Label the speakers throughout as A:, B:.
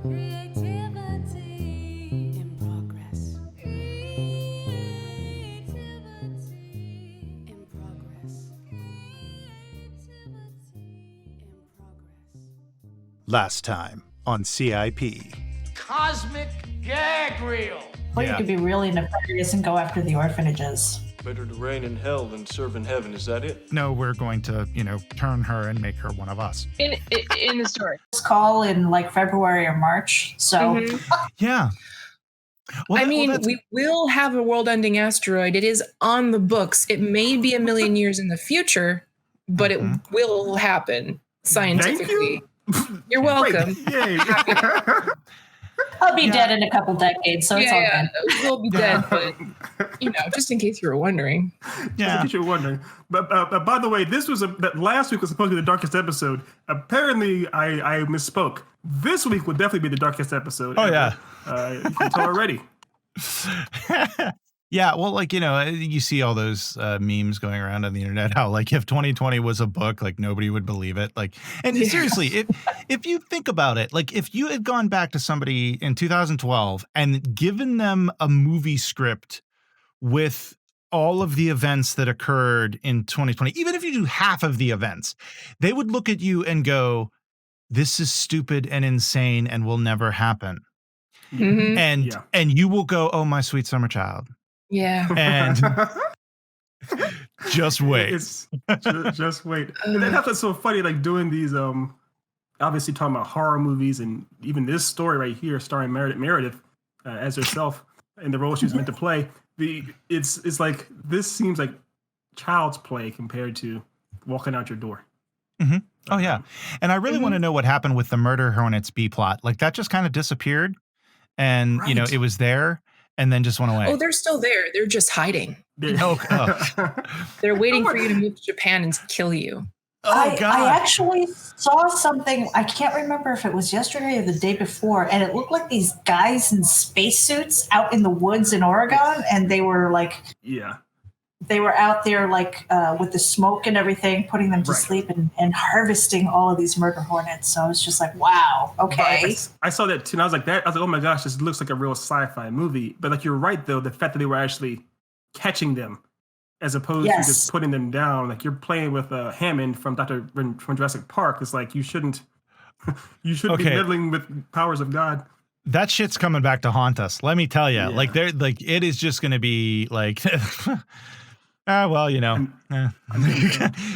A: Creativity in progress.
B: Last time on CiP.
C: Cosmic gag reel.
D: Or you could be really nefarious and go after the orphanages.
E: Better to reign in hell than serve in heaven, is that it?
B: No, we're going to, turn her and make her one of us.
F: In the story.
D: This call in like February or March, so.
B: Yeah. Well,
F: we will have a world-ending asteroid. It is on the books. It may be a million years in the future, but it will happen scientifically. You're welcome.
G: Yay.
D: I'll be dead in a couple decades, so it's all good.
F: We'll be dead, but just in case you were wondering.
G: Yeah, in case you were wondering. But by the way, that last week was supposed to be the darkest episode. Apparently, I misspoke. This week would definitely be the darkest episode.
B: Oh yeah,
G: you can tell already.
B: Yeah, well, you see all those memes going around on the internet, how if 2020 was a book, nobody would believe it. Seriously, if you think about it, if you had gone back to somebody in 2012 and given them a movie script with all of the events that occurred in 2020, even if you do half of the events, they would look at you and go, "This is stupid and insane and will never happen." And you will go, "Oh, my sweet summer child."
F: Yeah.
B: And just wait.
G: Just wait. And that's so funny, doing these, obviously talking about horror movies, and even this story right here, starring Meredith as herself in the role she was meant to play. It's like, this seems like child's play compared to walking out your door.
B: Mm-hmm. Oh, yeah. And I really want to know what happened with the Murder Hornets B plot. That just kind of disappeared. And, it was there. And then just went away.
F: Oh, they're still there. They're just hiding.
B: Oh.
F: They're waiting for you to move to Japan and kill you.
D: God. I actually saw something. I can't remember if it was yesterday or the day before, and it looked like these guys in spacesuits out in the woods in Oregon, and they were they were out there with the smoke and everything, putting them to sleep and harvesting all of these murder hornets. So I was just like, wow, okay.
G: I saw that too, and I was like, oh my gosh, this looks like a real sci-fi movie. But you're right though, the fact that they were actually catching them as opposed to just putting them down. You're playing with Hammond from Jurassic Park. It's you shouldn't be meddling with powers of God.
B: That shit's coming back to haunt us. Let me tell you, it is just going to be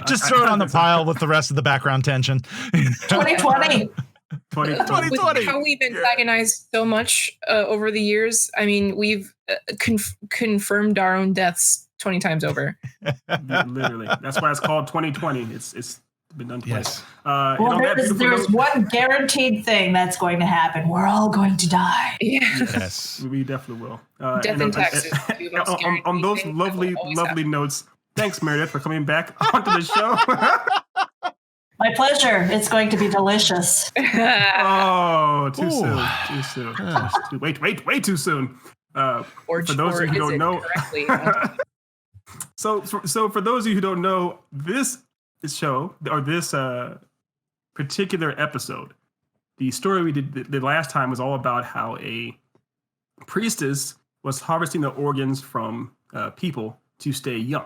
B: just throw it on the pile with the rest of the background tension.
D: 2020.
G: 2020.
F: With how we've antagonized so much over the years, we've confirmed our own deaths 20 times over.
G: Literally. That's why it's called 2020. It's been done twice.
D: Yes. There's one guaranteed thing that's going to happen. We're all going to die.
G: Yes. We definitely will.
F: Death and taxes.
G: On those lovely notes, thanks, Meredith, for coming back onto the show.
D: My pleasure. It's going to be delicious.
G: Oh, too soon. Too soon. Way too soon. For those of you who don't know. So for those of you who don't know, this show, or this particular episode, the story we did the last time was all about how a priestess was harvesting the organs from people to stay young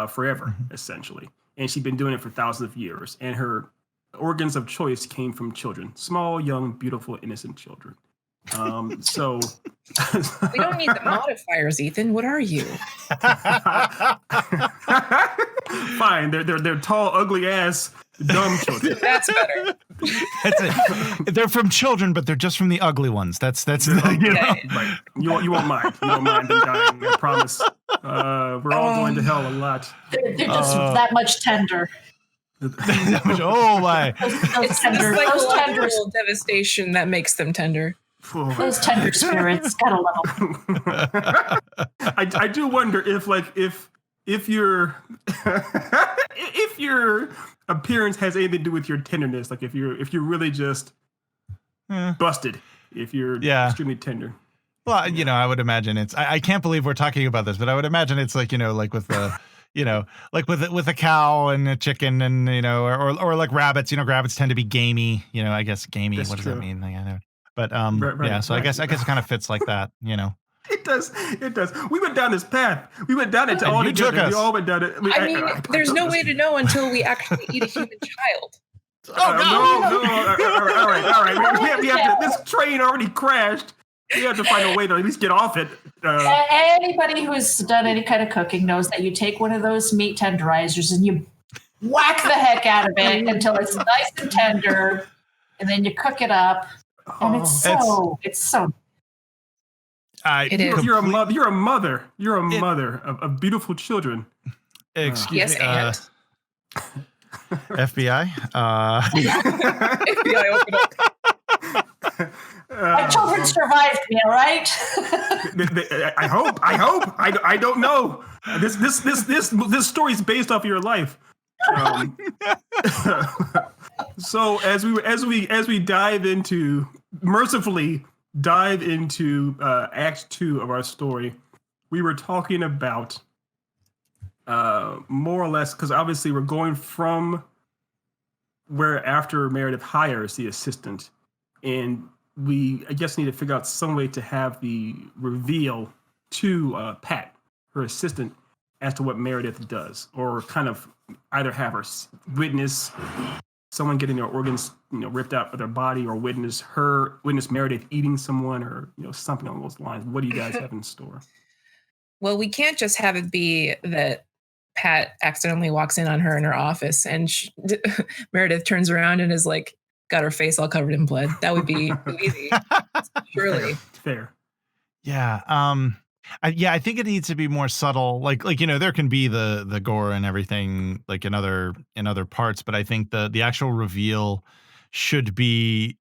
G: forever, essentially. And she'd been doing it for thousands of years. And her organs of choice came from children, small, young, beautiful, innocent children. So
F: we don't need the modifiers, Ethan. What are you?
G: Fine. They're tall, ugly ass, dumb children.
F: That's better.
B: That's it. They're from children, but they're just from the ugly ones. That's
G: right. You won't mind. You won't mind them dying. I promise. We're all going to hell a lot.
D: They're just that much tender.
B: Oh my!
D: Those tender,
F: those tender devastation that makes them tender.
D: Those tender spirits, gotta love them.
G: I do wonder if your if your appearance has anything to do with your tenderness, if you're really just busted, if you're extremely tender.
B: Well, I would imagine it's. I can't believe we're talking about this, but I would imagine it's with the. With a cow and a chicken and, or like rabbits, rabbits tend to be gamey, I guess gamey. That's what does that mean? I know. But
G: Right,
B: so I guess it kind of fits like that, you know.
G: It does. It does. We went down this path. We went down it all
B: you took
G: together.
B: us.
G: We all went down it.
F: I mean, there's no way to know until we actually eat a human child.
G: No. All right. We have to, this train already crashed. We have to find a way to at least get off it.
D: Anybody who's done any kind of cooking knows that you take one of those meat tenderizers and you whack the heck out of it until it's nice and tender, and then you cook it up, and it's so.
F: It is.
G: You're a mother. You're a mother of beautiful children.
B: Excuse me.
F: And
B: FBI.
F: FBI, open up.
D: My children survived me, all right?
G: I hope. I don't know. This story is based off of your life. So as we mercifully dive into Act 2 of our story, we were talking about more or less, because obviously we're going from where after Meredith hires the assistant, and we, I guess, need to figure out some way to have the reveal to Pat, her assistant, as to what Meredith does, or kind of either have her witness someone getting their organs, ripped out of their body, or witness Meredith eating someone, or something along those lines. What do you guys have in store?
F: Well, we can't just have it be that Pat accidentally walks in on her in her office and Meredith turns around and is like, got her face all covered in blood. That would be easy. Surely.
G: Fair.
B: Yeah. I think it needs to be more subtle. Like, there can be the gore and everything like in other parts, but I think the actual reveal should be,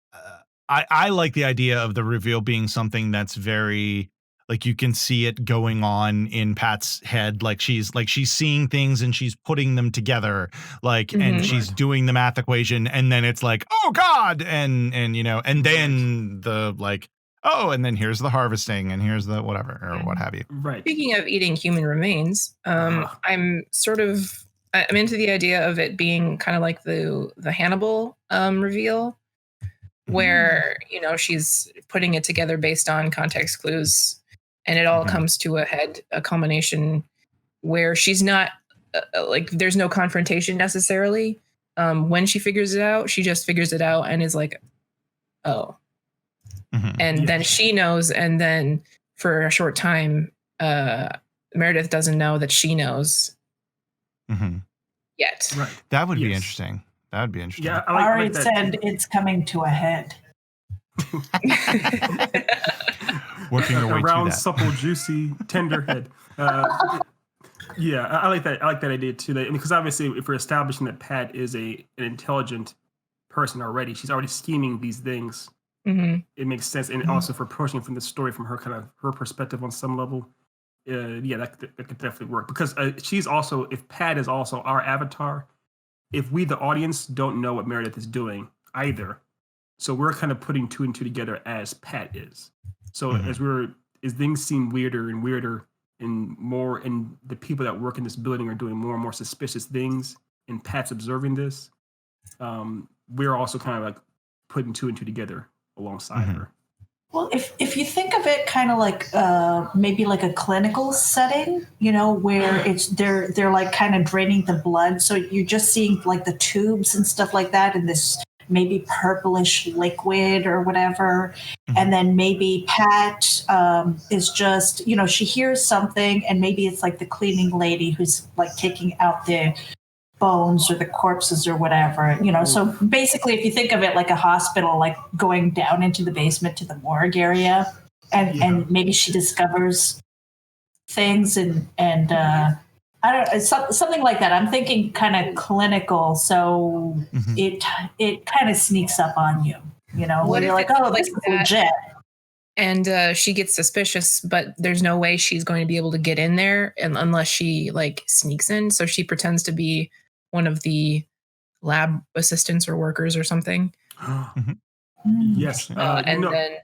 B: I like the idea of the reveal being something that's very, like, you can see it going on in Pat's head. Like she's seeing things and she's putting them together, like, and she's doing the math equation, and then it's like, oh God. And then the like, oh, and then here's the harvesting, and here's the whatever, or what have you.
G: Right.
F: Speaking of eating human remains, I'm into the idea of it being kind of like the Hannibal reveal, where she's putting it together based on context clues, and it all comes to a culmination where she's not like, there's no confrontation necessarily. When she figures it out, she just figures it out and is like, oh. And then she knows, and then for a short time, Meredith doesn't know that she knows yet.
G: Right.
B: That would be interesting. That would be interesting.
G: Yeah,
D: Ari said it's coming to a head.
B: Working our way
G: round,
B: to that.
G: supple, juicy, tender head. Yeah, I like that. I like that idea too. Because obviously, if we're establishing that Pat is an intelligent person already, she's already scheming these things. It makes sense, and also for approaching from the story from her perspective on some level, that could definitely work. Because she's also, if Pat is also our avatar, if we the audience don't know what Meredith is doing either, so we're kind of putting two and two together as Pat is. So as things seem weirder and weirder, and the people that work in this building are doing more and more suspicious things, and Pat's observing this, we're also kind of like putting two and two together alongside her.
D: Well, if you think of it kind of like maybe like a clinical setting, where they're like kind of draining the blood, so you're just seeing like the tubes and stuff like that, and this maybe purplish liquid or whatever, and then maybe Pat is just, she hears something, and maybe it's like the cleaning lady who's like taking out the bones or the corpses or whatever, so basically if you think of it like a hospital, like going down into the basement to the morgue area, and maybe she discovers things and I don't know, something like that. I'm thinking kind of clinical, so it kind of sneaks up on you,
F: What
D: when you're like, oh, this is legit.
F: And she gets suspicious, but there's no way she's going to be able to get in there unless she like sneaks in. So she pretends to be one of the lab assistants or workers or something.
G: Yes.
F: And then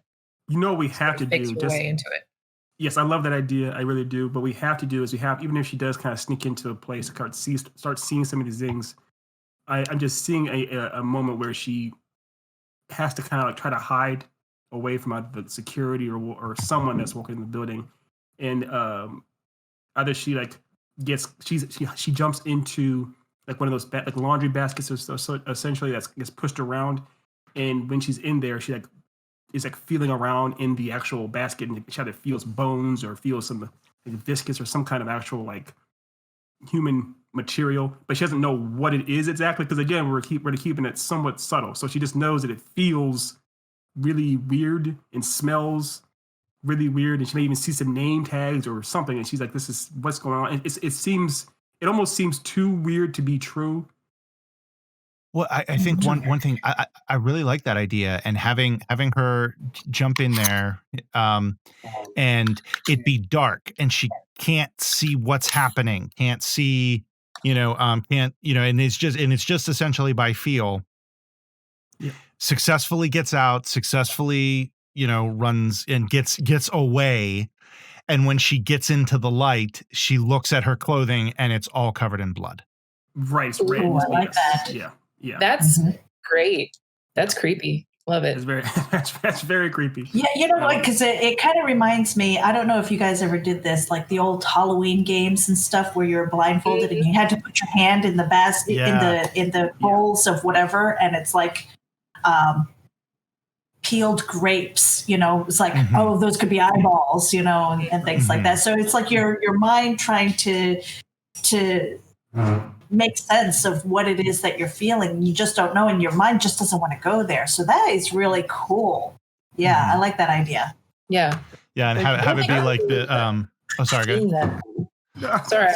G: what we have to do
F: just way into it.
G: Yes, I love that idea. I really do. But we have to do is even if she does kind of sneak into a place, start seeing some of these things, I'm just seeing a moment where she has to kind of like try to hide away from the security or someone that's working in the building, and either she like she jumps into like one of those like laundry baskets or so essentially that gets pushed around, and when she's in there, she like is like feeling around in the actual basket, and she either feels bones or feels some like viscous or some kind of actual like human material, but she doesn't know what it is exactly, because again we're keeping it somewhat subtle. So she just knows that it feels really weird and smells really weird, and she may even see some name tags or something, and she's like, this is what's going on. And it almost seems too weird to be true.
B: Well, I think one thing I really like that idea, and having her jump in there, and it be dark, and she can't see what's happening, can't see, can't, and it's just essentially by feel.
G: Yeah.
B: Successfully gets out, successfully, runs and gets away, and when she gets into the light, she looks at her clothing, and it's all covered in blood.
G: Right. It's red.
D: Ooh, I like that.
G: Yeah. Yeah.
F: That's great. That's creepy. Love it.
G: It's very that's very creepy.
D: Yeah, you know what? Because it kind of reminds me. I don't know if you guys ever did this, like the old Halloween games and stuff, where you're blindfolded and you had to put your hand in the basket in the bowls of whatever, and it's like peeled grapes. It's like, oh, those could be eyeballs, and things like that. So it's like your mind trying to make sense of what it is that you're feeling. You just don't know, and your mind just doesn't want to go there. So that is really cool. Yeah, I like that idea.
F: Yeah.
B: Yeah, and have it be like the oh, sorry, go ahead.
F: Sorry,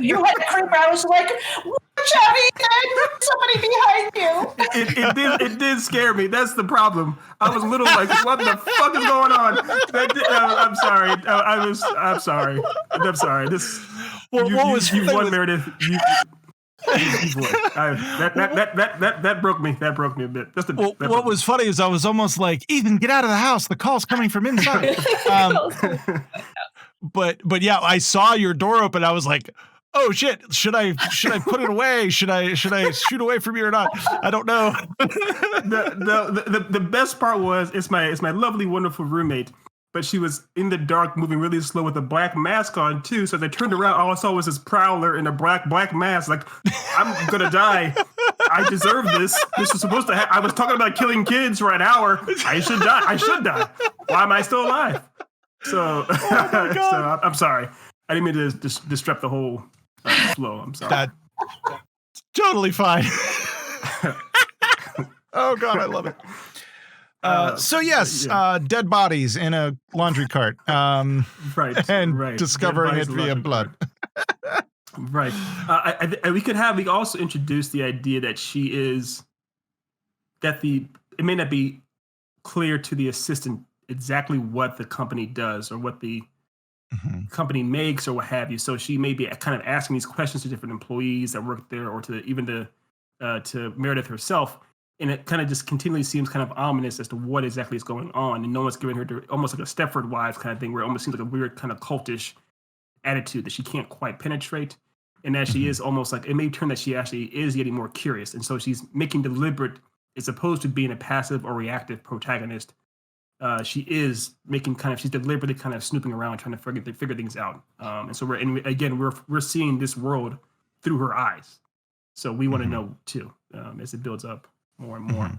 D: you had a creeper. I was like, watch out, Ethan! Somebody behind you.
G: It did scare me. That's the problem. I was a little like, what the fuck is going on? I'm sorry. I'm sorry. I'm sorry. This. Well, you won, Meredith. You've won. That broke me. That broke me a bit.
B: What was funny is I was almost like, Ethan, get out of the house. The call's coming from inside. But yeah, I saw your door open. I was like, oh shit, should I put it away? Should I shoot away from you or not? I don't know.
G: The best part was it's my lovely, wonderful roommate, but she was in the dark, moving really slow with a black mask on too. So as I turned around, all I saw was this prowler in a black mask. Like, I'm gonna die. I deserve this. This was supposed to happen. I was talking about killing kids for an hour. I should die. Why am I still alive? So, so I'm sorry. I didn't mean to disrupt the whole flow. I'm sorry.
B: That's totally fine. Oh God, I love it. So yes, dead bodies in a laundry cart.
G: Right.
B: And discovering it via blood.
G: Right. We could also introduce the idea that she is it may not be clear to the assistant exactly what the company does or what the company makes or what have you. So she may be kind of asking these questions to different employees that work there, or to Meredith herself. And it kind of just continually seems kind of ominous as to what exactly is going on. And no one's giving her almost like a Stepford Wives kind of thing, where it almost seems like a weird kind of cultish attitude that she can't quite penetrate. And that she is almost like, it may turn that she actually is getting more curious. And so she's making deliberate, as opposed to being a passive or reactive protagonist. She is she's deliberately kind of snooping around, trying to figure things out. And so we're seeing this world through her eyes. So we want to know too, as it builds up more and more.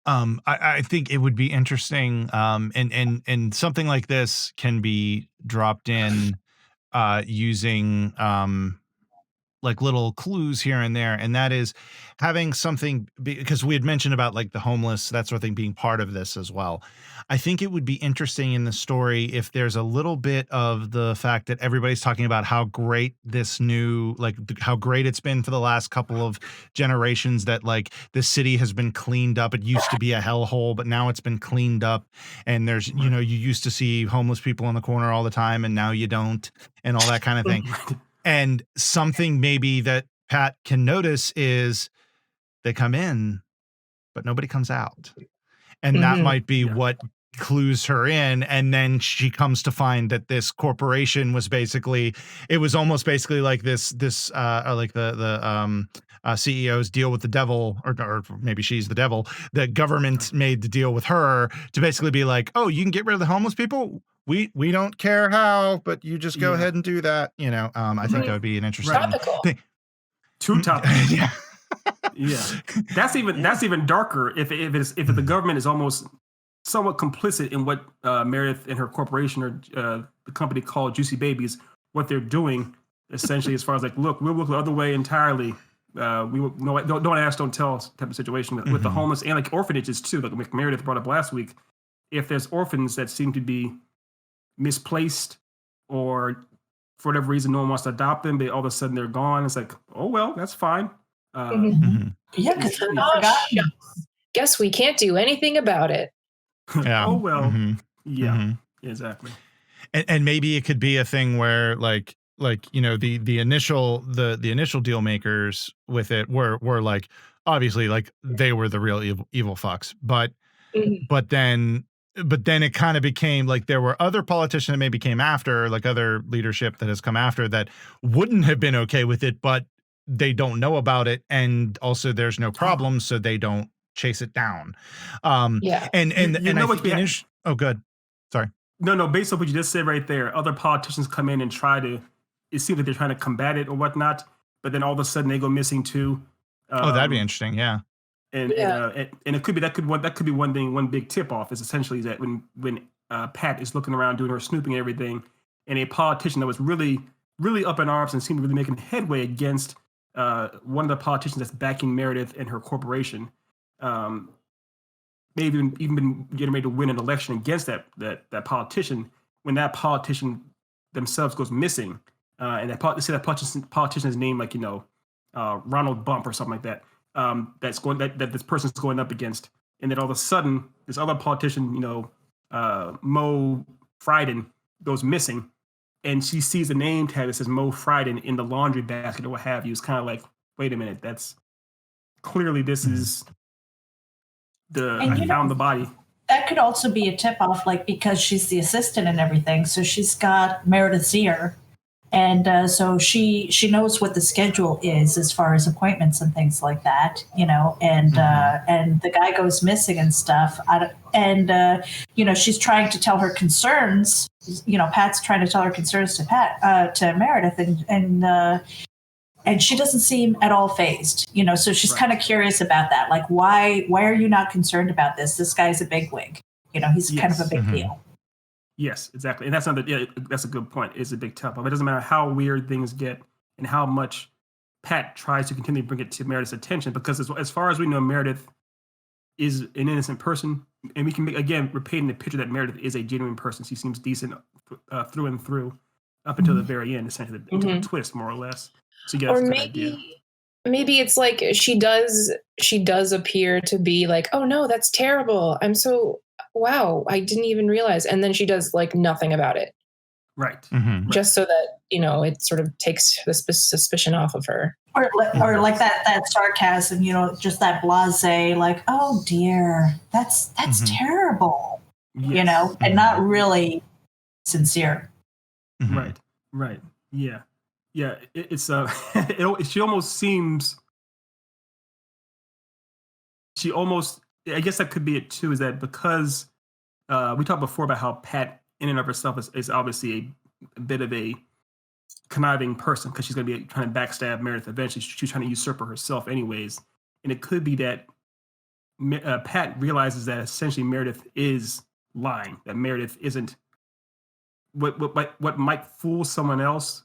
B: I think it would be interesting, and something like this can be dropped in using like little clues here and there, and that is having something, because we had mentioned about like the homeless, that sort of thing, being part of this as well. I think it would be interesting in the story if there's a little bit of the fact that everybody's talking about how great this new, like how great it's been for the last couple of generations, that like the city has been cleaned up. It used to be a hellhole, but now it's been cleaned up, and there's, you used to see homeless people in the corner all the time, and now you don't, and all that kind of thing. And something maybe that Pat can notice is they come in, but nobody comes out. And that might be what clues her in, and then she comes to find that this corporation was basically, it was almost basically like this like the CEO's deal with the devil, or maybe she's the devil. The government made the deal with her to basically be like, oh, you can get rid of the homeless people. We don't care how, but you just go ahead and do that. You know, I think that would be an interesting thing.
G: Too topical.
B: Yeah.
G: Yeah, that's even darker if the government is almost somewhat complicit in what Meredith and her corporation or the company called Juicy Babies, what they're doing essentially, as far as like, look, we'll look the other way entirely. We will, no, don't ask, don't tell type of situation with the homeless and like orphanages too. Like Meredith brought up last week, if there's orphans that seem to be misplaced or for whatever reason no one wants to adopt them, all of a sudden they're gone. It's like, oh well, that's fine.
D: Yeah, because they're not forgotten.
F: Guess we can't do anything about it.
B: Yeah.
G: Oh well. Yeah. Exactly.
B: And maybe it could be a thing where like you know the initial deal makers with it were like, obviously like they were the real evil fucks, but then it kind of became like there were other politicians that maybe came after, like other leadership that has come after that wouldn't have been okay with it, but they don't know about it, and also there's no problem, so they don't chase it down. And I think oh, good. Sorry.
G: No, based on what you just said right there, other politicians come in and try to, it seems like they're trying to combat it or whatnot, but then all of a sudden they go missing too.
B: That'd be interesting. Yeah.
G: And it could be that could be one thing. One big tip off is essentially that when Pat is looking around doing her snooping and everything, and a politician that was really up in arms and seemed to really making headway against one of the politicians that's backing Meredith and her corporation, maybe even been getting ready to win an election against that politician. When that politician themselves goes missing, and that politician's name, like Ronald Bump or something like that. That this person's going up against, and then all of a sudden this other politician, Mo Frieden, goes missing, and she sees the name tag that says Mo Frieden in the laundry basket or what have you. It's kind of like, wait a minute, that's clearly this is I found the body.
D: That could also be a tip off, like, because she's the assistant and everything, so she's got Meredith's ear. And so she knows what the schedule is as far as appointments and things like that, and the guy goes missing and stuff. She's trying to tell her concerns. Pat's trying to tell her concerns to Meredith, and she doesn't seem at all fazed. So she's kind of curious about that. Like, why are you not concerned about this? This guy's a bigwig. He's kind of a big deal.
G: Yes, exactly. And that's that's a good point. It's a big tip off. It doesn't matter how weird things get and how much Pat tries to continue to bring it to Meredith's attention, because as far as we know, Meredith is an innocent person. And we can, again, repeating the picture that Meredith is a genuine person. She seems decent through and through up until the very end, essentially, until the twist, more or less. So yeah,
F: or maybe it's like she does appear to be like, oh no, that's terrible. Wow, I didn't even realize. And then she does like nothing about it.
G: Right.
F: Just so that, it sort of takes the suspicion off of her.
D: Or like that sarcasm, just that blasé, like, oh dear, that's terrible,
G: yes.
D: And not really sincere.
G: Right. Yeah. It's she almost seems, I guess that could be it too, is that because we talked before about how Pat in and of herself is obviously a bit of a conniving person, because she's going to be trying to backstab Meredith eventually. She's trying to usurp her herself anyways. And it could be that Pat realizes that essentially Meredith is lying, that Meredith isn't what might fool someone else.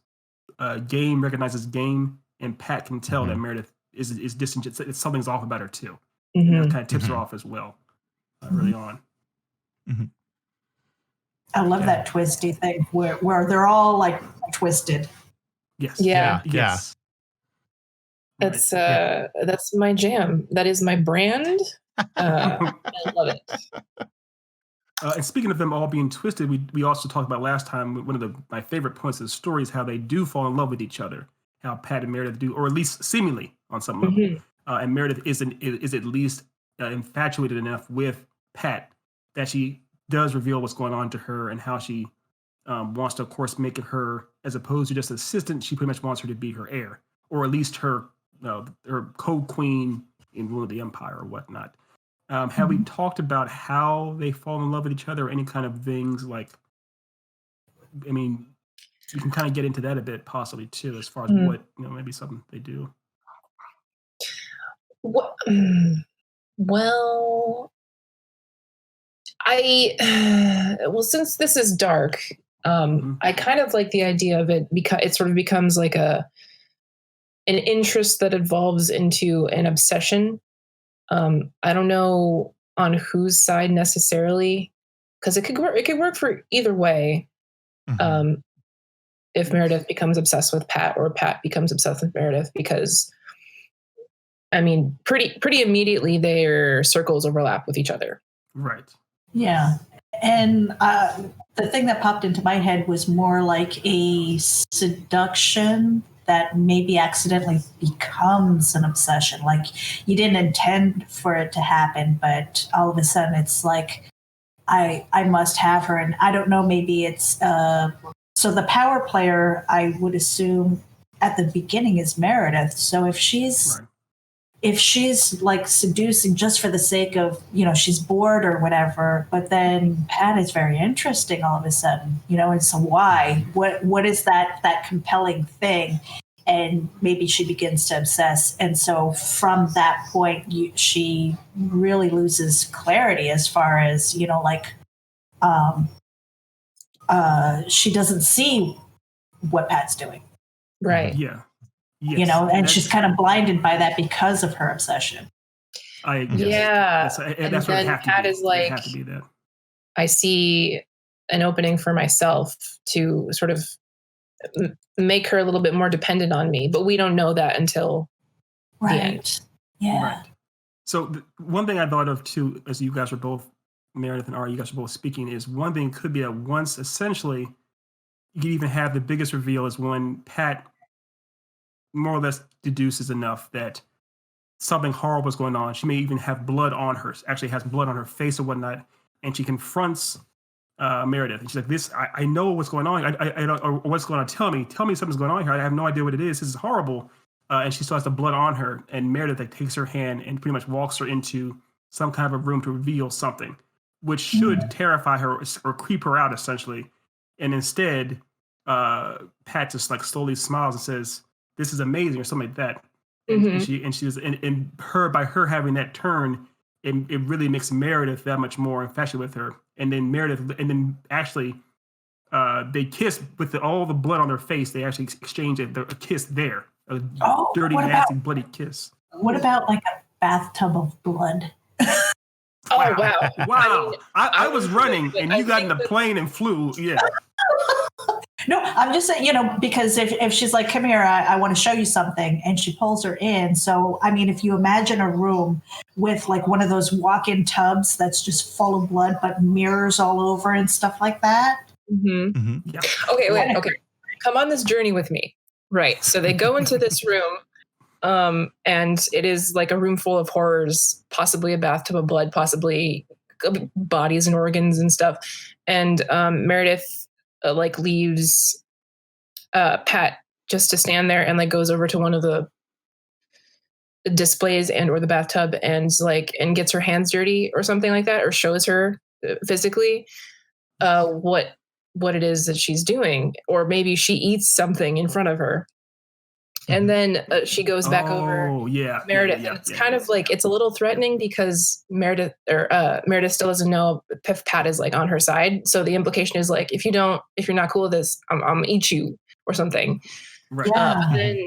G: Game recognizes game, and Pat can tell that Meredith is disingenuous. Something's off about her too. That kind of tips her off as well, early on.
D: I love that twisty thing where they're all like twisted.
G: Yes.
F: Yeah.
G: Yes.
F: That's my jam. That is my brand. I love it.
G: And speaking of them all being twisted, we also talked about last time, one of my favorite points of the story is how they do fall in love with each other. How Pat and Meredith do, or at least seemingly on some level. And Meredith is at least infatuated enough with Pat that she does reveal what's going on to her and how she wants to, of course, make it her, as opposed to just an assistant, she pretty much wants her to be her heir, or at least her co-queen in rule of the empire or whatnot. Have we talked about how they fall in love with each other, or any kind of things like, I mean, you can kind of get into that a bit possibly too, as far as what, maybe something they do.
F: Well, since this is dark, I kind of like the idea of it because it sort of becomes like an interest that evolves into an obsession. I don't know on whose side necessarily, because it could work for either way. If Meredith becomes obsessed with Pat, or Pat becomes obsessed with Meredith, because I mean, pretty immediately their circles overlap with each other.
G: Right.
D: Yeah. And the thing that popped into my head was more like a seduction that maybe accidentally becomes an obsession. Like you didn't intend for it to happen, but all of a sudden it's like, I must have her. And I don't know, maybe it's, so the power player, I would assume at the beginning is Meredith. So if she's like seducing just for the sake of, she's bored or whatever, but then Pat is very interesting all of a sudden, and so why? What is that compelling thing? And maybe she begins to obsess. And so from that point, she really loses clarity as far as, she doesn't see what Pat's doing.
F: Right.
G: Yeah. Yes.
D: And she's kind of blinded by that because of her obsession.
F: That's what it Pat is like,
G: have to be that.
F: I see an opening for myself to sort of make her a little bit more dependent on me, but we don't know that until the end.
D: Yeah.
G: Right. So one thing I thought of too, as you guys were both, Meredith and Ari, you guys are both speaking, is one thing could be that once essentially you could even have the biggest reveal is when Pat more or less deduces enough that something horrible is going on. She may even have blood on her, actually has blood on her face or whatnot, and she confronts Meredith. And she's like, "This, I know what's going on. I don't, or what's going on. Tell me something's going on here. I have no idea what it is. This is horrible." And she still has the blood on her, and Meredith takes her hand and pretty much walks her into some kind of a room to reveal something, which should terrify her or creep her out essentially. And instead, Pat just like slowly smiles and says, "This is amazing," or something like that. And by her having that turn, it really makes Meredith that much more infatuated with her. And then actually they kiss with all the blood on their face. They actually exchange a kiss there, a dirty, nasty, bloody kiss.
D: What about like a bathtub of blood?
F: Oh wow!
G: Wow! I was running, and you got in the plane and flew. Yeah.
D: No, I'm just saying, because if she's like, "Come here, I want to show you something," and she pulls her in. So, I mean, if you imagine a room with like one of those walk-in tubs that's just full of blood, but mirrors all over and stuff like that.
G: Yeah.
F: Okay, wait. Okay, come on this journey with me. Right. So they go into this room. And it is like a room full of horrors, possibly a bathtub of blood, possibly bodies and organs and stuff. And Meredith leaves Pat just to stand there and goes over to one of the displays or the bathtub and gets her hands dirty or something like that, or shows her physically what it is that she's doing, or maybe she eats something in front of her. And then she goes back over Meredith. And it's kind of like, it's a little threatening because Meredith still doesn't know if Pat is on her side. So the implication is if you're not cool with this, I'm gonna eat you or something.
G: Right.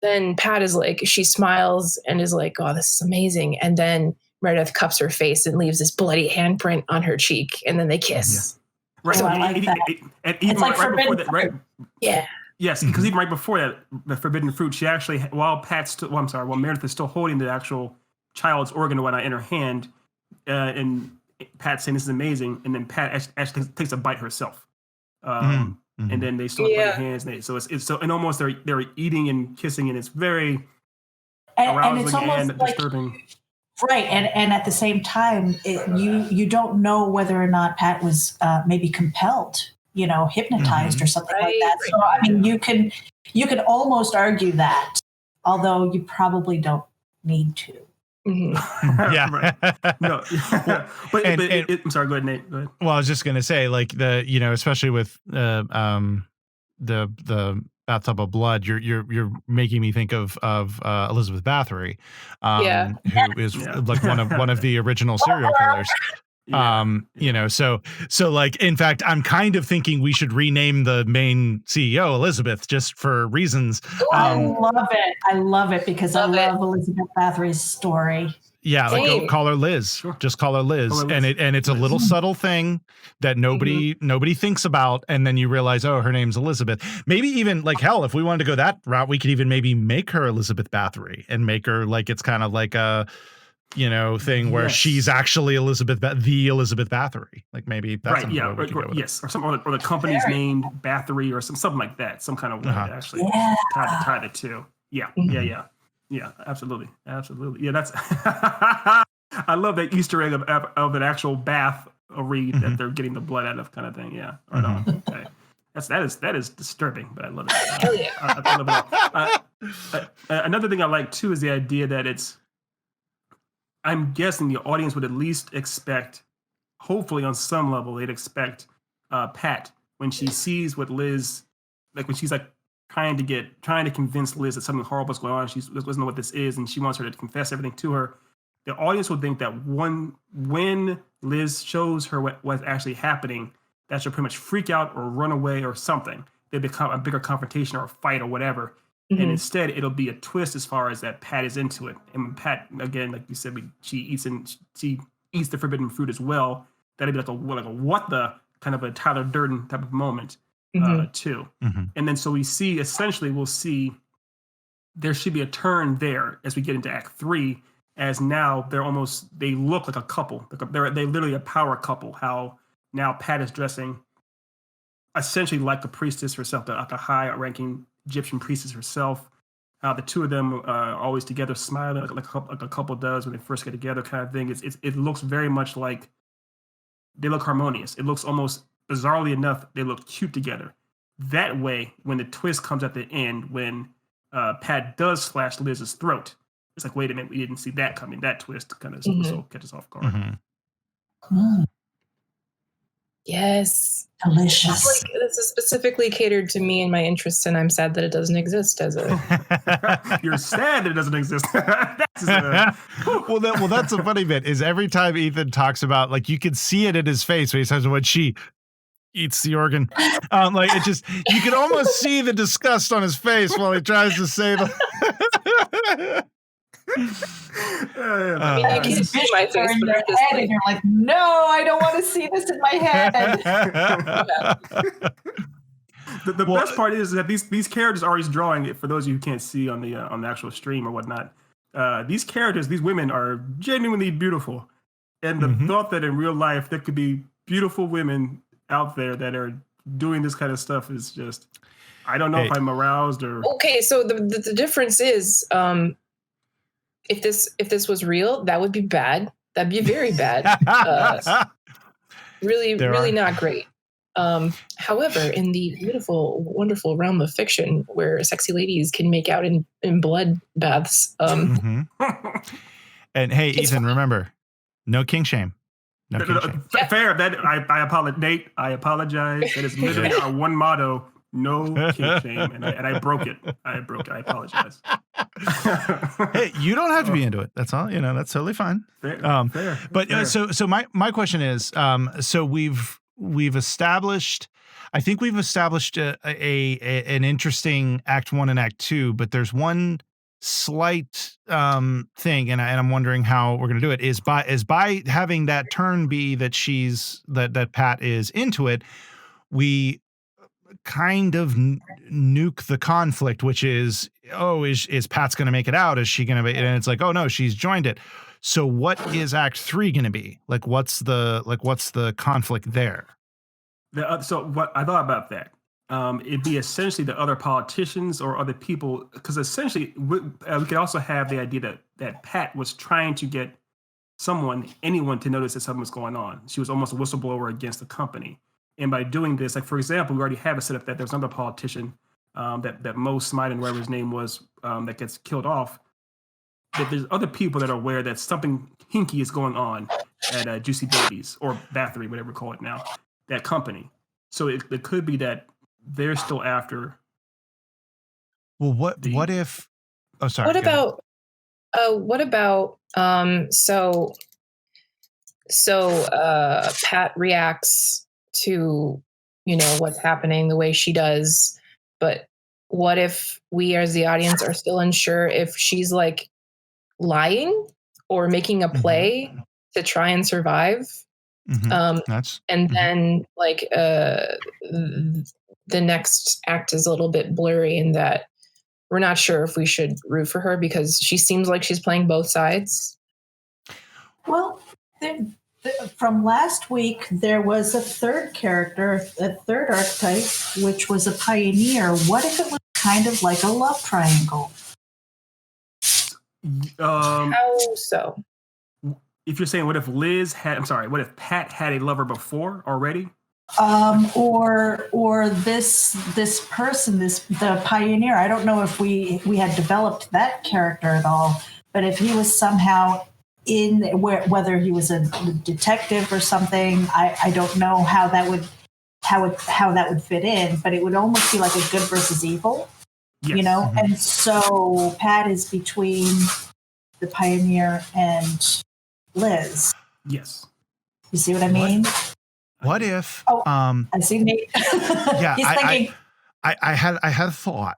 F: Then Pat is she smiles and is like, "Oh, this is amazing." And then Meredith cups her face and leaves this bloody handprint on her cheek. And then they kiss.
G: Yeah. Right.
D: So I like that.
G: And even right before that, right?
F: Yeah.
G: Yes, because even right before that, the forbidden fruit, she actually, while Meredith is still holding the actual child's organ or whatnot in her hand, and Pat's saying this is amazing, and then Pat actually takes a bite herself, and then they start putting hands. It's so, and almost they're eating and kissing, and it's very arousing
D: and it's almost
G: and disturbing.
D: Right, and at the same time, you don't know whether or not Pat was maybe compelled, hypnotized or something like that. So I mean, you can almost argue that, although you probably don't need to.
B: Yeah.
G: Right. No. I'm sorry. Go ahead, Nate. Go ahead.
B: Well, I was just gonna say, like especially with the bathtub of blood, you're making me think of Elizabeth Bathory, who is like one of the original serial killers. So like, in fact, I'm kind of thinking we should rename the main CEO Elizabeth, just for reasons.
D: I love it because I love Elizabeth Bathory's story.
B: Yeah, like call her Liz. Sure. Just call her Liz. And it's a little subtle thing that nobody thinks about, and then you realize, oh, her name's Elizabeth. Maybe even like, hell, if we wanted to go that route, we could even maybe make her Elizabeth Bathory and make her like, it's kind of like a thing where she's actually the Elizabeth Bathory. Like maybe that's right. Yeah.
G: Or some or the company's named Bathory or something like that. Some kind of way to actually tie the two. Yeah. Yeah, absolutely. Yeah, that's. I love that Easter egg of an actual bath read that they're getting the blood out of, kind of thing. Yeah, right on. Okay. That is disturbing, but I love it.
F: Hell yeah.
G: I love it all. Another thing I like too is the idea that it's. I'm guessing the audience would at least expect, hopefully on some level, they'd expect Pat when she sees what Liz, like when she's like. Trying to convince Liz that something horrible is going on. She doesn't know what this is, and she wants her to confess everything to her. The audience will think that when Liz shows her what's actually happening, that she'll pretty much freak out or run away or something. They become a bigger confrontation or a fight or whatever. And instead, it'll be a twist as far as that Pat is into it. And when Pat, again, like you said, she eats the forbidden fruit as well. That'll be like a what the kind of a Tyler Durden type of moment. Too. And then so we'll see there should be a turn there as we get into Act 3, as now they look like a couple. They're literally a power couple. How now Pat is dressing essentially like a priestess herself, like a high-ranking Egyptian priestess herself. How the two of them are always together, smiling like a couple does when they first get together, kind of thing. It looks very much like they look harmonious. It looks almost, bizarrely enough, they look cute together. That way, when the twist comes at the end, when Pat does slash Liz's throat, it's like, wait a minute, we didn't see that coming. That twist kind of so catches off guard.
F: Yes.
D: Delicious.
F: Like, this is specifically catered to me and my interests, and I'm sad that it doesn't exist as a.
G: You're sad that it doesn't exist.
B: Well, that's a funny bit. Is every time Ethan talks about, like, you can see it in his face when he says when she eats the organ, like it just, you can almost see the disgust on his face while he tries to say the.
F: I mean, you can see my face,
D: in your head, and you're like, no, I don't want to see this in my head.
G: The best part is that these characters are always drawing it. For those of you who can't see on the actual stream or whatnot, these characters, these women, are genuinely beautiful, and the thought that in real life there could be beautiful women out there that are doing this kind of stuff is just, I don't know if I'm aroused or.
F: Okay, so the difference is, if this was real, that would be bad. That'd be very bad. Really not great. However, in the beautiful, wonderful realm of fiction, where sexy ladies can make out in blood baths.
B: And hey, Ethan, remember, no king shame. No king shame.
G: Fair. That I apologize, Nate. I apologize. That is literally our one motto. No king shame, and I broke it. I apologize.
B: Hey, you don't have to be into it. That's all. That's totally fine.
G: Fair.
B: But
G: fair.
B: So my question is, so we've established, I think we've established an interesting Act 1 and Act 2, but there's one slight thing, and I'm wondering how we're going to do it. Is by having that turn be that that Pat is into it, we kind of nuke the conflict, which is, is Pat's going to make it out? Is she going to be? And it's like, oh no, she's joined it. So what is Act 3 going to be? Like, what's the conflict there?
G: So what I thought about that, it'd be essentially the other politicians or other people, because essentially we could also have the idea that Pat was trying to get anyone to notice that something was going on. She was almost a whistleblower against the company. And by doing this, like for example, we already have a setup that there's another politician that Mo Smyden, whatever his name was, that gets killed off. That there's other people that are aware that something hinky is going on at Juicy Babies or Bathory, whatever we call it now, that company. So it could be that they're still after.
B: Well, what if? Oh, sorry.
F: What about Pat reacts to what's happening the way she does, but what if we as the audience are still unsure if she's like lying or making a play to try and survive? Then like the next act is a little bit blurry in that we're not sure if we should root for her because she seems like she's playing both sides.
D: Well, from last week, there was a third character, a third archetype, which was a pioneer. What if it was kind of like a love triangle?
F: How so?
G: If you're saying, what if Pat had a lover before already?
D: Or this person, the pioneer. I don't know if we had developed that character at all, but if he was somehow whether he was a detective or something, I don't know how that would fit in, but it would almost be like a good versus evil,
G: yes.
D: And so Pat is between the pioneer and Liz.
G: Yes.
D: You see what I mean?
B: What if?
D: I see Nate.
B: Yeah,
D: he's thinking.
B: I had a thought,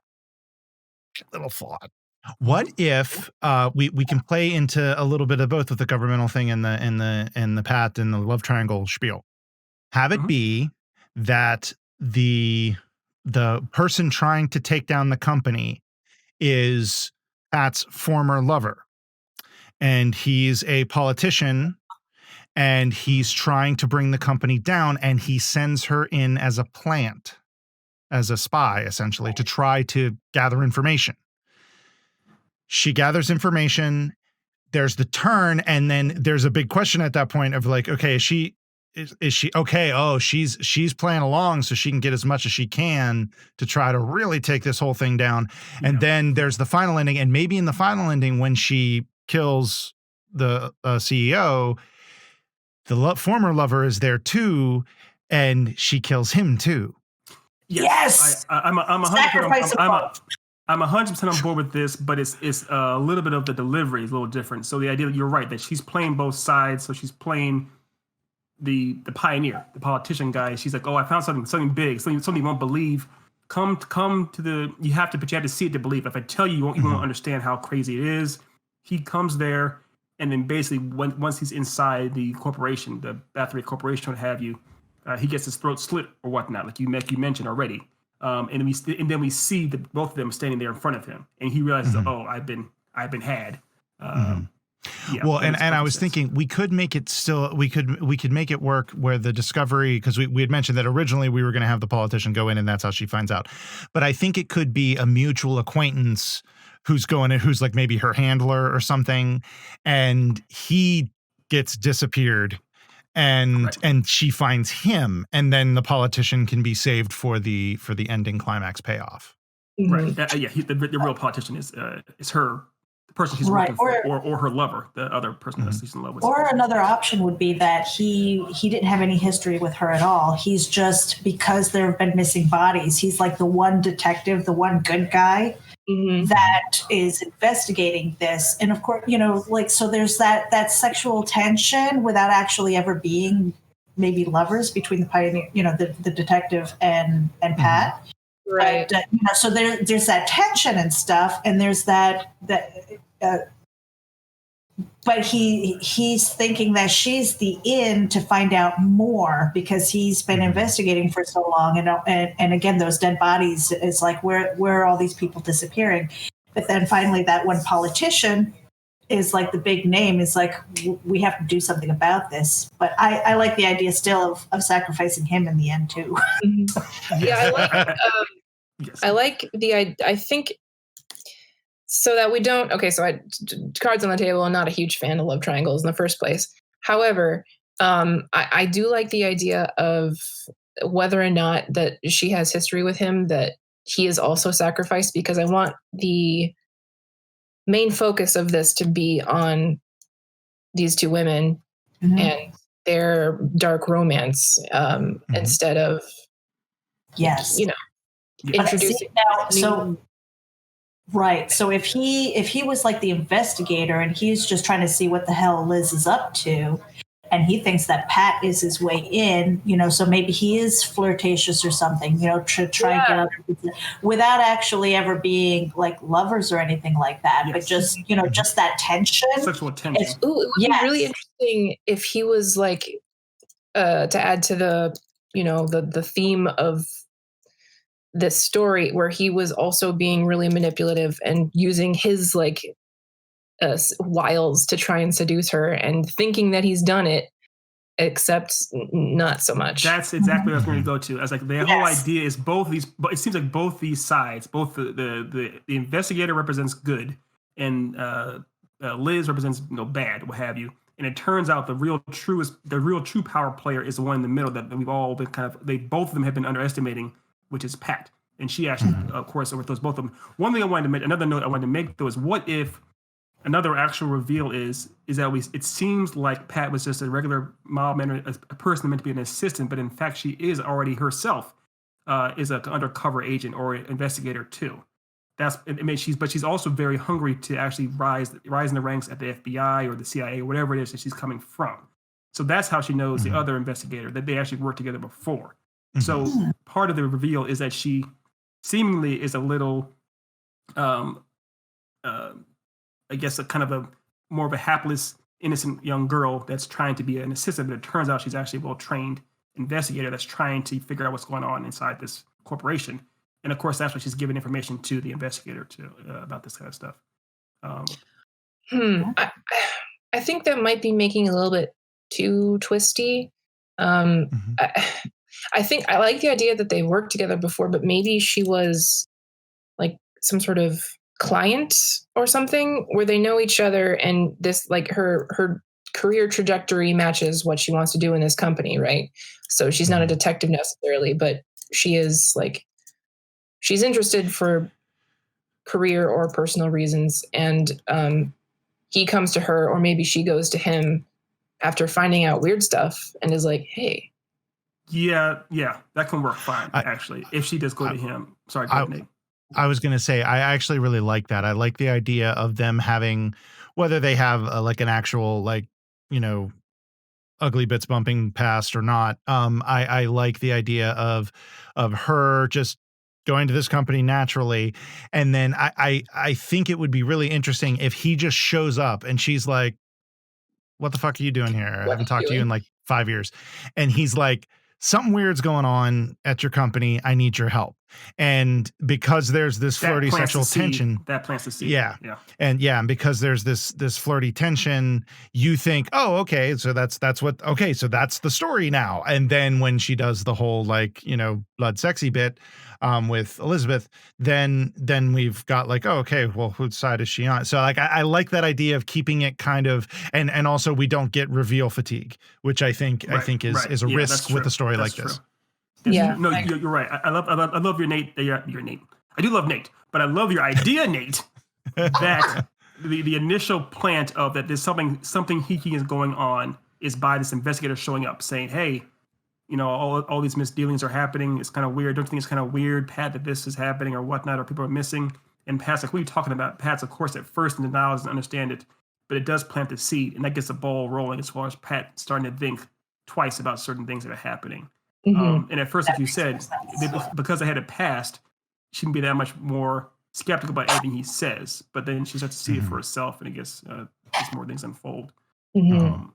B: a little thought. What if we can play into a little bit of both with the governmental thing and the Pat and the love triangle spiel? Have it be that the person trying to take down the company is Pat's former lover, and he's a politician, and he's trying to bring the company down, and he sends her in as a plant, as a spy, essentially, to try to gather information. She gathers information, there's the turn, and then there's a big question at that point of like, okay, is she okay? Oh, she's playing along so she can get as much as she can to try to really take this whole thing down. Yeah. And then there's the final ending, and maybe in the final ending when she kills the CEO, the former lover is there too, and she kills him too.
D: Yes.
G: I'm 100%. I'm 100% on board with this, but it's a little bit of the delivery is a little different. So the idea that you're right that she's playing both sides. So she's playing the pioneer, the politician guy. She's like, oh, I found something big, something you won't believe. Come to the. You have to see it to believe. If I tell you, you won't understand how crazy it is. He comes there, and then basically once he's inside the corporation, the Bathory Corporation, what have you, he gets his throat slit or whatnot, like you mentioned already. And then we see both of them standing there in front of him, and he realizes, oh, I've been had. Yeah,
B: well, and I was thinking we could make it we could make it work where the discovery, because we had mentioned that originally we were going to have the politician go in and that's how she finds out. But I think it could be a mutual acquaintance who's going in, who's like maybe her handler or something, and he gets disappeared. And she finds him, and then the politician can be saved for the ending climax payoff.
G: Right. The real politician is her, the person she's working for, or her lover, the other person that she's in love with.
D: Or another option would be that he didn't have any history with her at all. He's just, because there have been missing bodies, he's like the one detective, the one good guy that is investigating this. And of course, so there's that sexual tension without actually ever being maybe lovers between the pioneer, the detective and Pat.
F: Right.
D: But, so there's that tension and stuff, and there's that but he's thinking that she's the in to find out more because he's been investigating for so long, and again, those dead bodies is like where are all these people disappearing? But then finally, that one politician is like the big name is like, we have to do something about this. But I like the idea still of sacrificing him in the end too.
F: Yeah, I like. I think so that we don't. Okay, so cards on the table. I'm not a huge fan of love triangles in the first place. However, I do like the idea of whether or not that she has history with him, that he is also sacrificed, because I want the main focus of this to be on these two women and their dark romance, instead of,
D: yes,
F: introducing.
D: Right. So if he was like the investigator and he's just trying to see what the hell Liz is up to, and he thinks that Pat is his way in, so maybe he is flirtatious or something, to try and get other, without actually ever being like lovers or anything like that, but just, just that tension.
G: Sexual tension.
F: It would be really interesting if he was like, to add to the, the theme of this story, where he was also being really manipulative and using his like wiles to try and seduce her, and thinking that he's done it, except not so much.
G: That's exactly what I was going to go to. I was like, the whole idea is both these, but it seems like both these sides, both the investigator represents good, and Liz represents bad, what have you. And it turns out the real true power player is the one in the middle that we've all been both of them have been underestimating, which is Pat. And she actually, of course, overthrows both of them. One thing another note I wanted to make though is, what if another actual reveal is that it seems like Pat was just a regular mild-mannered a person meant to be an assistant, but in fact she is already herself is an undercover agent or an investigator too. She's also very hungry to actually rise in the ranks at the FBI or the CIA or whatever it is that she's coming from. So that's how she knows the other investigator, that they actually worked together before. So part of the reveal is that she seemingly is a little, I guess, a kind of a more of a hapless, innocent young girl that's trying to be an assistant, but it turns out she's actually a well-trained investigator that's trying to figure out what's going on inside this corporation. And of course, that's what she's giving information to the investigator to about this kind of stuff.
F: I think that might be making a little bit too twisty. I think I like the idea that they worked together before, but maybe she was like some sort of client or something, where they know each other, and this, like, her career trajectory matches what she wants to do in this company, right? So she's not a detective necessarily, but she is like, she's interested for career or personal reasons, and he comes to her, or maybe she goes to him after finding out weird stuff and is like, hey.
G: Yeah, that can work fine, actually, if she does go to him. Sorry, go ahead, Nate.
B: I was going to say, I actually really like that. I like the idea of them having, whether they have like an actual, like, ugly bits bumping past or not. I like the idea of her just going to this company naturally. And then I think it would be really interesting if he just shows up and she's like, what the fuck are you doing here? I haven't talked to you in like 5 years. And he's like, something weird's going on at your company. I need your help. And because there's this flirty sexual tension,
G: that plants the seed.
B: Yeah. And because there's this flirty tension, you think, oh, okay, so that's the story now. And then when she does the whole, like, blood sexy bit with Elizabeth, then we've got like, oh, okay, well, whose side is she on? So like, I like that idea of keeping it kind of, and also we don't get reveal fatigue, which I think is a risk with a story like this.
F: Yeah,
G: no, you're right. I love your Nate. Your Nate. I do love Nate, but I love your idea, Nate. That the initial plant of that there's something hinky is going on is by this investigator showing up, saying, "Hey, all these misdealings are happening. It's kind of weird. Don't you think it's kind of weird, Pat, that this is happening or whatnot, or people are missing?" And Pat's like, "What are you talking about?" Pat's, of course, at first in denial, doesn't understand it, but it does plant the seed, and that gets the ball rolling as far as Pat starting to think twice about certain things that are happening. And at first, like you said, because they had a past, she can be that much more skeptical about everything he says. But then she starts to see it for herself, and I guess as more things unfold. And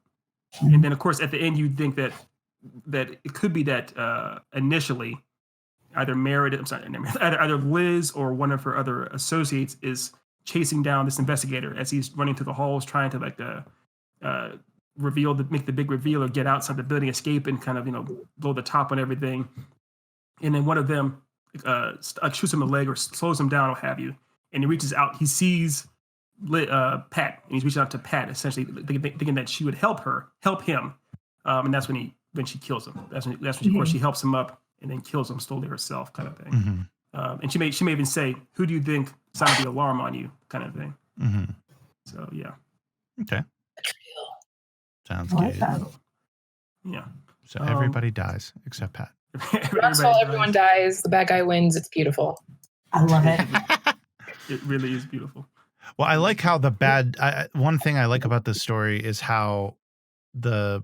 G: then, of course, at the end, you'd think that it could be that initially, either either Liz or one of her other associates is chasing down this investigator as he's running through the halls, trying to make the big reveal or get outside the building, escape, and kind of blow the top on everything. And then one of them shoots him in the leg or slows him down, or what have you. and he reaches out. He sees Pat, and he's reaching out to Pat, essentially thinking that she would help him, and that's when she kills him. That's when of course she helps him up and then kills him slowly herself, kind of thing. And she may even say, "Who do you think sounded the alarm on you?" kind of thing. So yeah.
B: Okay. Sounds
D: I like
B: good.
D: that.
G: Yeah.
B: So everybody dies except Pat.
F: Everyone dies. The bad guy wins. It's beautiful.
D: I love it.
G: It really is beautiful.
B: Well, I like how one thing I like about this story is how the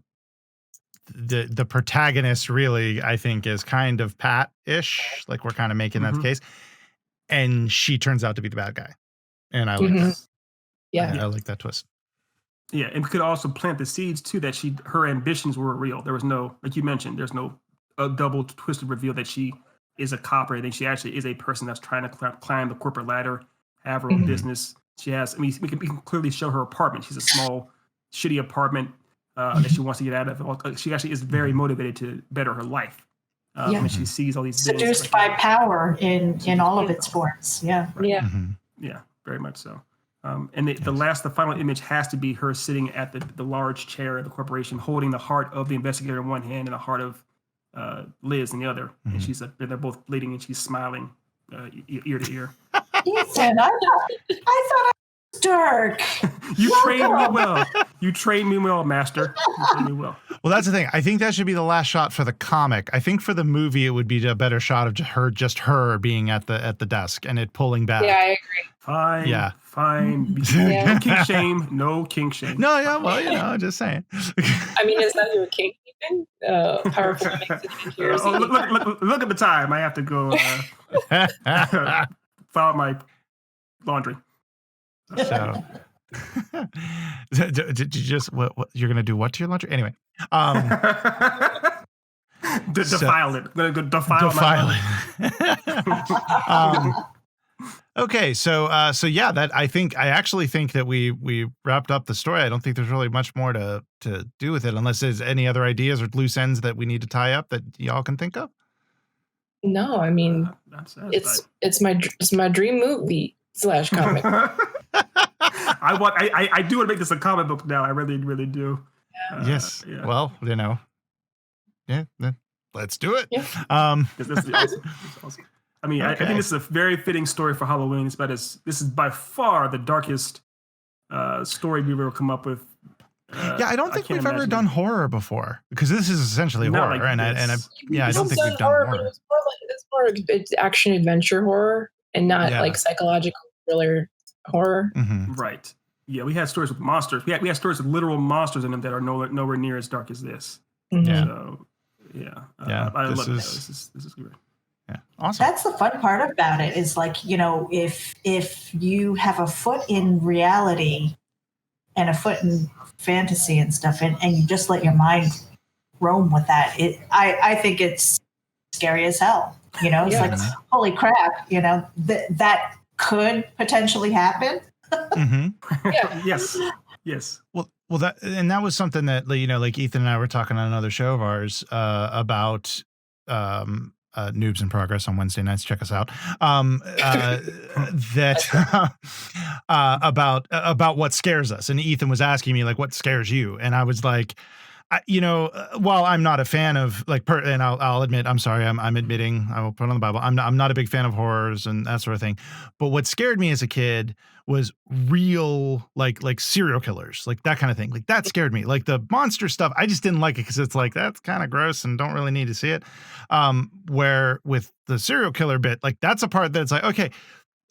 B: protagonist really, I think, is kind of Pat-ish. Like we're kind of making that the case. And she turns out to be the bad guy. And I like that.
F: Yeah.
B: I like that twist.
G: Yeah, and we could also plant the seeds too that her ambitions were real. There was no, like you mentioned, there's no double twisted reveal that she is a cop or anything. She actually is a person that's trying to climb the corporate ladder, have her own business. She has, I mean, we can clearly show her apartment. She's a small, shitty apartment that she wants to get out of. She actually is very motivated to better her life. When she sees all these
D: seduced by power in all of its forms. Yeah.
G: Right.
F: Yeah.
G: Yeah, very much so. And the final image has to be her sitting at the large chair of the corporation, holding the heart of the investigator in one hand and the heart of Liz in the other. And they're both bleeding and she's smiling ear to ear.
D: Ethan, I thought I was dark.
G: You trained me well. You trained me well, master. You trained me well.
B: Well, that's the thing. I think that should be the last shot for the comic. I think for the movie, it would be a better shot of just her being at the desk and it pulling back.
F: Yeah, I agree.
G: Fine.
B: Yeah.
G: Fine.
F: Yeah.
G: No kink shame. No kink shame.
B: No, yeah, well, just saying.
F: I mean, is that your kink even? Powerful makes it easier.
G: Look at the time. I have to go file my laundry.
B: So, did you just what you're gonna do? What to your laundry? Anyway,
G: defile it. I'm gonna go defile
B: it. Okay, so yeah, I actually think that we wrapped up the story. I don't think there's really much more to do with it, unless there's any other ideas or loose ends that we need to tie up that y'all can think of.
F: No, I mean, it's my dream movie / comic.
G: I do want to make this a comic book now. I really, really do.
B: Yes. Yeah. Well, yeah. Let's do it.
G: Yeah. This is awesome. This is awesome. I mean, okay. I think this is a very fitting story for Halloween. This is by far the darkest story we've ever come up with.
B: I don't think we've ever done horror before, because this is essentially horror,
G: like
B: I don't think we've done horror.
F: It's more action adventure horror and not like psychological thriller horror.
G: Right. Yeah, we had stories with monsters. We had stories with literal monsters in them that are nowhere near as dark as this.
B: Yeah.
G: So, I love it. This is great.
B: Yeah, awesome.
D: That's the fun part about it is like, if you have a foot in reality and a foot in fantasy and stuff, and you just let your mind roam with that, I think it's scary as hell. It's like, holy crap, that could potentially happen.
G: Yes.
B: Well, that was something that, like Ethan and I were talking on another show of ours about Noobs in Progress on Wednesday nights. Check us out. About what scares us. And Ethan was asking me, like, what scares you? And I was like, while I'm not a fan of and I'll admit, I'm sorry, I'm admitting, I will put on the Bible, I'm not a big fan of horrors and that sort of thing. But what scared me as a kid was real, like serial killers, like that kind of thing. Like that scared me. Like the monster stuff, I just didn't like it because it's like, that's kind of gross and don't really need to see it. Where with the serial killer bit, like that's a part that's like, okay,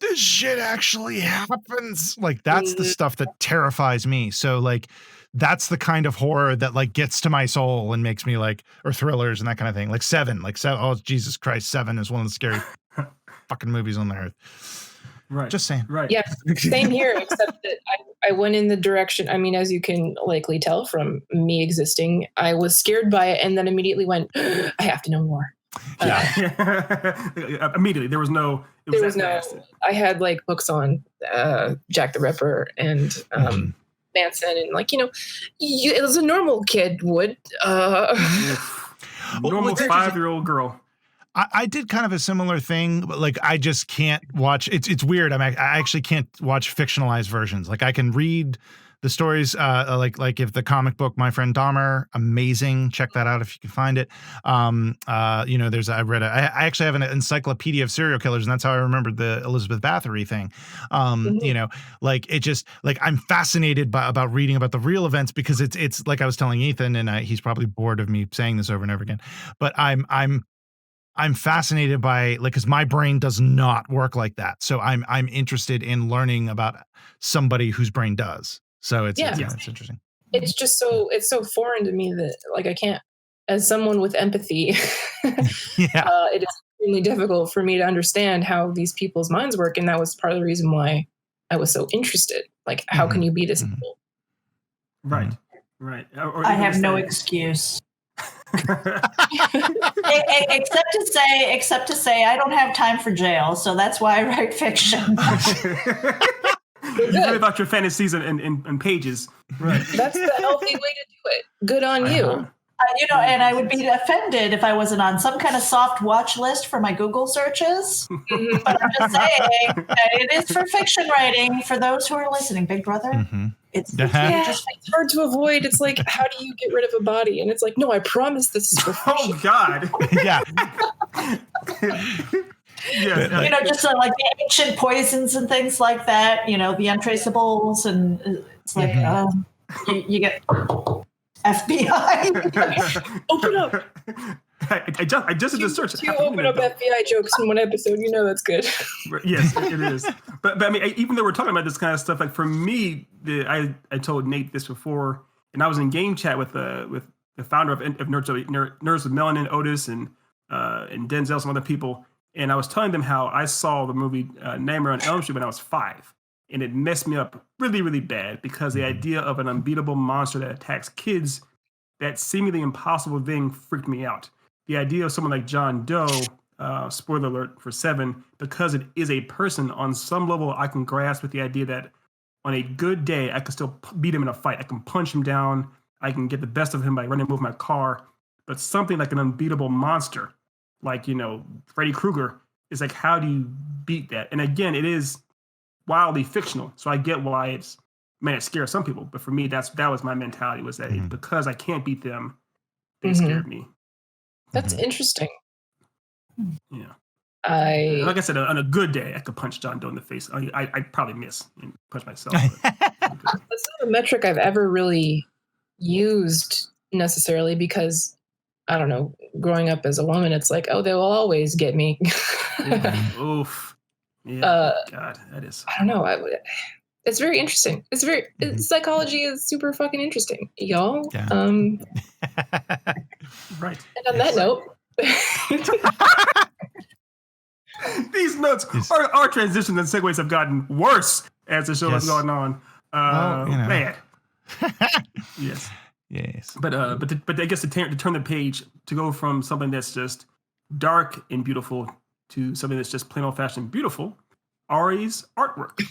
B: this shit actually happens. Like that's the stuff that terrifies me. So like, that's the kind of horror that like gets to my soul and makes me like, or thrillers and that kind of thing. Like Seven. Oh, Jesus Christ. Seven is one of the scary fucking movies on the earth.
G: Right.
B: Just saying.
G: Right.
F: Yeah. Same here, except that I went in the direction, I mean, as you can likely tell from me existing, I was scared by it and then immediately went, I have to know more.
G: Immediately. There was no,
F: I had like books on Jack the Ripper and Manson, and like, as a normal kid would.
G: Normal 5-year-old girl.
B: I did kind of a similar thing, but like I just can't watch. It's weird. I actually can't watch fictionalized versions. Like I can read the stories, like if the comic book My Friend Dahmer, amazing. Check that out if you can find it. I actually have an encyclopedia of serial killers, and that's how I remembered the Elizabeth Bathory thing. Like it just like I'm fascinated about reading about the real events because it's like I was telling Ethan, and he's probably bored of me saying this over and over again, but I'm fascinated by like because my brain does not work like that. So I'm interested in learning about somebody whose brain does. So it's interesting.
F: It's just it's so foreign to me that like I can't, as someone with empathy, it is extremely difficult for me to understand how these people's minds work. And that was part of the reason why I was so interested. Like, how can you be this evil?
G: Right. Right.
D: I have no excuse. except to say I don't have time for jail, so that's why I write fiction.
G: You write about your fantasies and pages, right?
F: That's the healthy way to do it. Good on you.
D: And I would be offended if I wasn't on some kind of soft watch list for my Google searches. But I'm just saying, it is for fiction writing. For those who are listening, Big Brother, it's
F: hard to avoid. It's like, how do you get rid of a body? And it's like, no, I promise this is for fiction.
G: Oh God, yeah.
D: Yeah, just like the ancient poisons and things like that. The untraceables, and it's like you get FBI.
F: Open up.
G: I just did the search.
F: You open up FBI jokes in one episode, that's good.
G: Yes, it is. But I mean, even though we're talking about this kind of stuff, like for me, I told Nate this before, and I was in game chat with the founder of Nerds with Melanin, Otis, and Denzel, some other people. And I was telling them how I saw the movie Nightmare on Elm Street when I was 5. And it messed me up really, really bad because the idea of an unbeatable monster that attacks kids, that seemingly impossible thing freaked me out. The idea of someone like John Doe, spoiler alert for 7, because it is a person, on some level I can grasp with the idea that on a good day, I can still beat him in a fight. I can punch him down. I can get the best of him by running with my car. But something like an unbeatable monster, like, Freddy Krueger, is like, how do you beat that? And again, it is wildly fictional. So I get why it scares some people. But for me, that was my mentality, was that because I can't beat them, they scared me.
F: That's interesting.
G: Yeah. Like I said, on a good day, I could punch John Doe in the face. I'd probably miss and punch myself.
F: That's not a metric I've ever really used necessarily because, I don't know, growing up as a woman, it's like, oh, they will always get me.
G: Oof. Yeah. God, that is.
F: I don't know. It's very interesting. Psychology is super fucking interesting, y'all.
B: Yeah.
G: Right.
F: And on that note.
G: These notes, our transitions and segues have gotten worse as the show has gone on. Man. Yes.
B: Yes.
G: But I guess to turn the page, to go from something that's just dark and beautiful to something that's just plain old fashioned beautiful, Ari's artwork.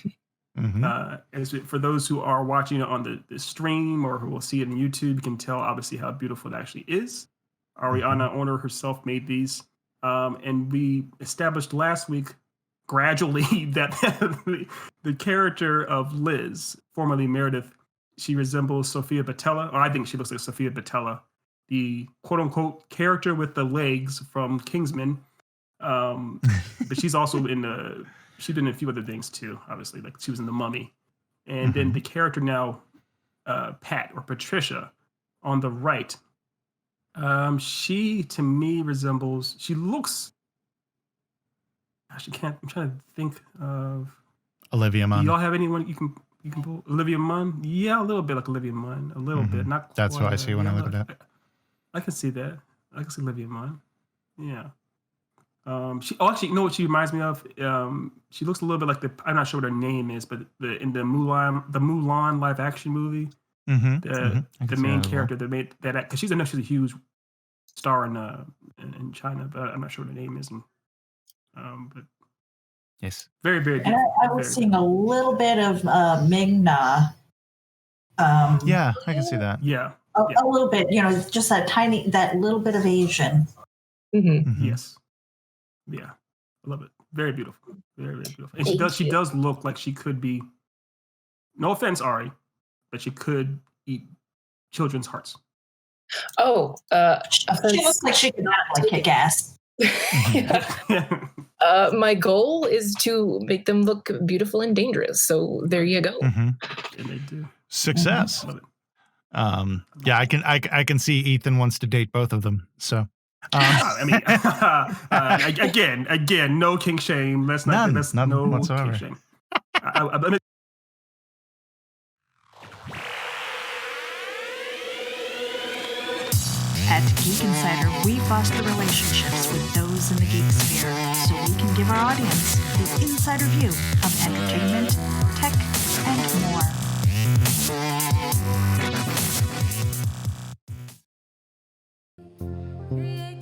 G: For those who are watching it on the stream or who will see it on YouTube, you can tell obviously how beautiful it actually is. Ariana Owner herself made these. And we established last week gradually that the character of Liz, formerly Meredith, she resembles Sophia Boutella, or I think she looks like Sophia Boutella, the quote-unquote character with the legs from Kingsman. But she's also she's been in a few other things too, obviously, like she was in The Mummy. And then the character now, Pat or Patricia on the right, she to me resembles, she looks, I'm trying to think of
B: Olivia Munn.
G: Do y'all have anyone you can pull? Olivia Munn? Yeah, a little bit like Olivia Munn. A little bit. Not
B: That's
G: quite,
B: what I see when I look at that.
G: I can see that. I can see Olivia Munn. Yeah. Actually, you know what she reminds me of? She looks a little bit like I'm not sure what her name is, but in the Mulan live action movie, the main character that made that, because she's a huge star in China, but I'm not sure what her name is. But
B: yes,
G: very, very.
D: And I was seeing a little bit of Ming Na.
B: Yeah, I can see that.
G: Yeah,
D: a little bit. Just that little bit of Asian.
G: Yes. Yeah, I love it. Very beautiful. Very, very beautiful. And
F: Thank
G: she
F: you.
G: does look like she could be, no offense, Ari, but she could eat children's hearts.
F: Oh,
D: She
F: offense.
D: looks like she could not like kick ass.
F: Yeah. My goal is to make them look beautiful and dangerous. So there you go.
B: Mhm.
G: And they do.
B: Success.
G: Love it.
B: Yeah, I can see Ethan wants to date both of them. So,
G: I mean, again, no kink shame. Let's not.
B: None,
G: Let's
B: none
G: no
B: whatsoever.
G: kink shame. I mean,
H: At Geek Insider, we foster relationships with those in the geek sphere so we can give our audience the insider view of entertainment, tech, and more.
A: Create